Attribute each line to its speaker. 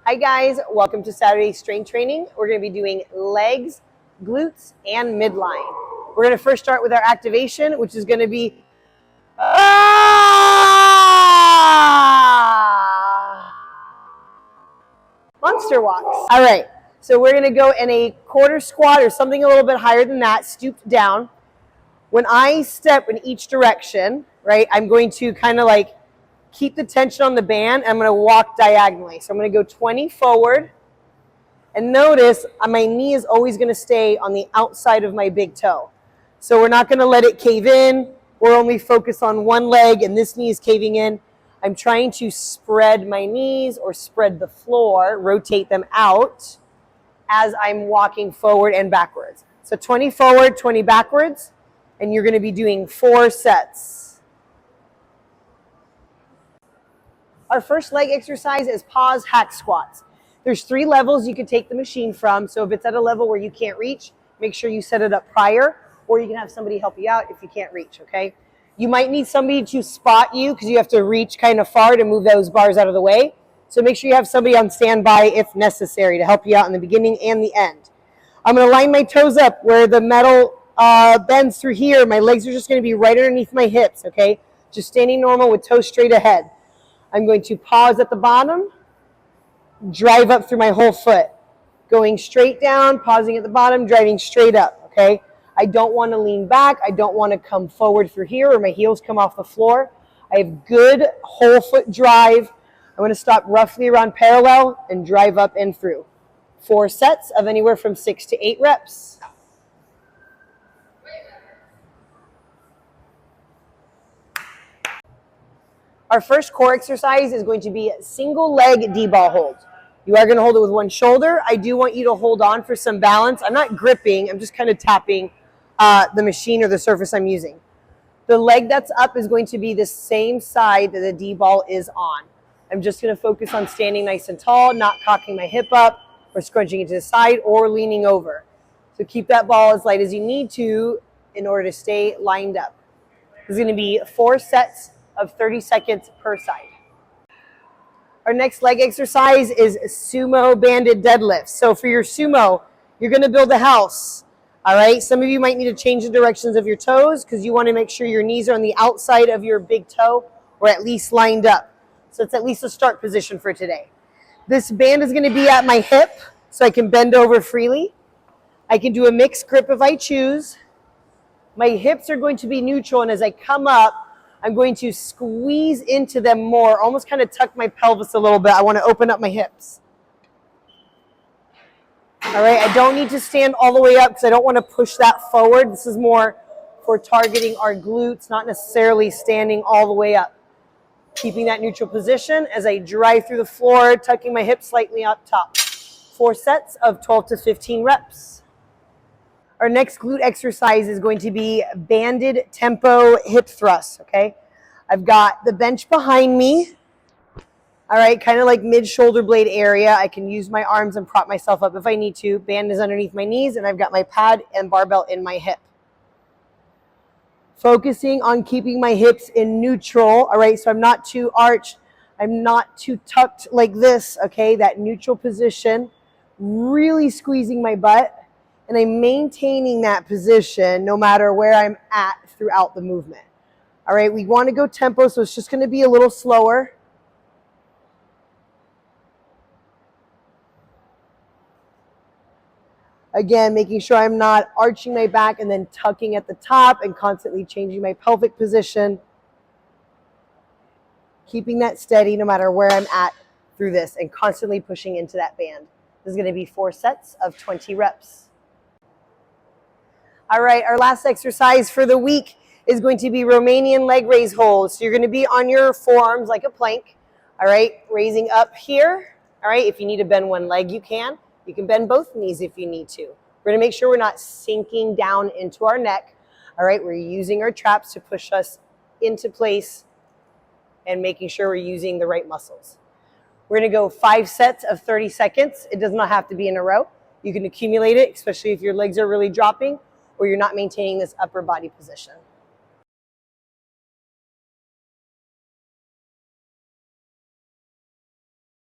Speaker 1: Hi guys, welcome to Saturday strength training. We're going to be doing legs, glutes, and midline. We're going to first start with our activation, which is going to be monster walks. All right, so we're going to go in a quarter squat or something a little bit higher than that, stooped down. When I step in each direction, right, I'm going to kind of like keep the tension on the band. I'm going to walk diagonally. So I'm going to go 20 forward. And notice my knee is always going to stay on the outside of my big toe. So we're not going to let it cave in. We're only focused on one leg and this knee is caving in. I'm trying to spread my knees or spread the floor, rotate them out as I'm walking forward and backwards. So 20 forward, 20 backwards, and you're going to be doing 4 sets. Our first leg exercise is pause hack squats. There's 3 levels you can take the machine from. So if it's at a level where you can't reach, make sure you set it up prior, or you can have somebody help you out if you can't reach, okay? You might need somebody to spot you because you have to reach kind of far to move those bars out of the way. So make sure you have somebody on standby if necessary to help you out in the beginning and the end. I'm going to line my toes up where the metal bends through here. My legs are just going to be right underneath my hips, okay? Just standing normal with toes straight ahead. I'm going to pause at the bottom, drive up through my whole foot. Going straight down, pausing at the bottom, driving straight up, okay? I don't want to lean back. I don't want to come forward through here or my heels come off the floor. I have good whole foot drive. I'm going to stop roughly around parallel and drive up and through. 4 sets of anywhere from 6 to 8 reps. Our first core exercise is going to be single leg D-ball hold. You are going to hold it with one shoulder. I do want you to hold on for some balance. I'm not gripping. I'm just kind of tapping the machine or the surface I'm using. The leg that's up is going to be the same side that the D-ball is on. I'm just going to focus on standing nice and tall, not cocking my hip up or scrunching it to the side or leaning over. So keep that ball as light as you need to in order to stay lined up. There's going to be 4 sets of 30 seconds per side. Our next leg exercise is sumo banded deadlifts. So for your sumo, you're going to build a house. All right. Some of you might need to change the directions of your toes because you want to make sure your knees are on the outside of your big toe or at least lined up. So it's at least a start position for today. This band is going to be at my hip so I can bend over freely. I can do a mixed grip if I choose. My hips are going to be neutral, and as I come up, I'm going to squeeze into them more, almost kind of tuck my pelvis a little bit. I want to open up my hips. All right, I don't need to stand all the way up because I don't want to push that forward. This is more for targeting our glutes, not necessarily standing all the way up. Keeping that neutral position as I drive through the floor, tucking my hips slightly up top. 4 sets of 12 to 15 reps. Our next glute exercise is going to be banded tempo hip thrusts, okay? I've got the bench behind me, all right, kind of like mid-shoulder blade area. I can use my arms and prop myself up if I need to. Band is underneath my knees, and I've got my pad and barbell in my hip. Focusing on keeping my hips in neutral, all right? So I'm not too arched. I'm not too tucked like this, okay? That neutral position, really squeezing my butt. And I'm maintaining that position no matter where I'm at throughout the movement. All right, we want to go tempo, so it's just going to be a little slower. Again, making sure I'm not arching my back and then tucking at the top and constantly changing my pelvic position. Keeping that steady no matter where I'm at through this and constantly pushing into that band. This is going to be 4 sets of 20 reps. All right, our last exercise for the week is going to be Romanian leg raise holds. So you're going to be on your forearms like a plank, all right, raising up here. All right, if you need to bend one leg, you can. You can bend both knees if you need to. We're going to make sure we're not sinking down into our neck. All right, we're using our traps to push us into place and making sure we're using the right muscles. We're going to go 5 sets of 30 seconds. It does not have to be in a row. You can accumulate it, especially if your legs are really dropping or you're not maintaining this upper body position.